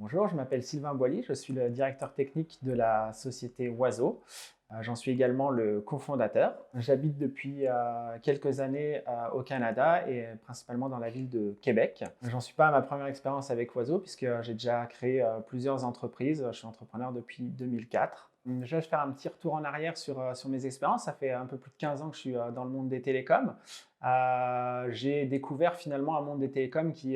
Bonjour, je m'appelle Sylvain Boilly, je suis le directeur technique de la société Oiseau. J'en suis également le cofondateur. J'habite depuis quelques années au Canada et principalement dans la ville de Québec. J'en suis pas à ma première expérience avec Oiseau puisque j'ai déjà créé plusieurs entreprises. Je suis entrepreneur depuis 2004. Je vais faire un petit retour en arrière sur mes expériences. Ça fait un peu plus de 15 ans que je suis dans le monde des télécoms. J'ai découvert finalement un monde des télécoms qui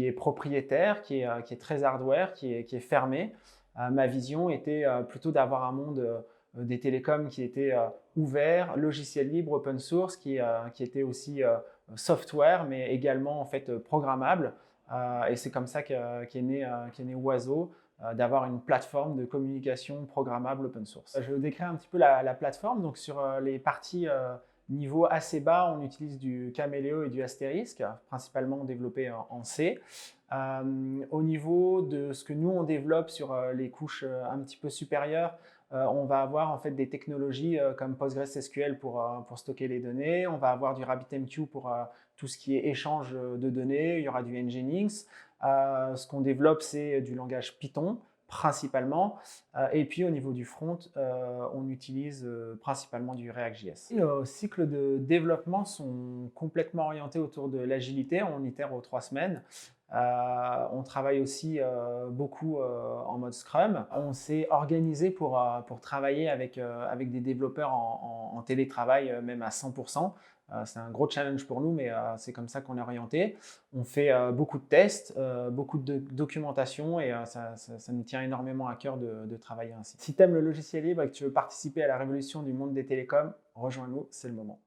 est propriétaire, qui est très hardware, qui est fermé. Ma vision était plutôt d'avoir un monde des télécoms qui était ouvert, logiciel libre, open source, qui était aussi software, mais également en fait programmable. Et c'est comme ça qu'est né Oiseau, d'avoir une plateforme de communication programmable open source. Je décris un petit peu la plateforme. Donc sur les parties niveau assez bas, on utilise du Caméléo et du Asterisk, principalement développé en C. Au niveau de ce que nous on développe sur les couches un petit peu supérieures, on va avoir en fait des technologies comme PostgreSQL pour stocker les données. On va avoir du RabbitMQ pour tout ce qui est échange de données. Il y aura du Nginx. Ce qu'on développe, c'est du langage Python principalement. Et puis au niveau du front, on utilise principalement du React.js. Nos cycles de développement sont complètement orientés autour de l'agilité. On itère aux 3 semaines. On travaille aussi beaucoup en mode Scrum. On s'est organisé pour travailler avec des développeurs en télétravail, même à 100%. C'est un gros challenge pour nous, mais c'est comme ça qu'on est orienté. On fait beaucoup de tests, beaucoup de documentation et ça nous tient énormément à cœur de travailler ainsi. Si tu aimes le logiciel libre et que tu veux participer à la révolution du monde des télécoms, rejoins-nous, c'est le moment.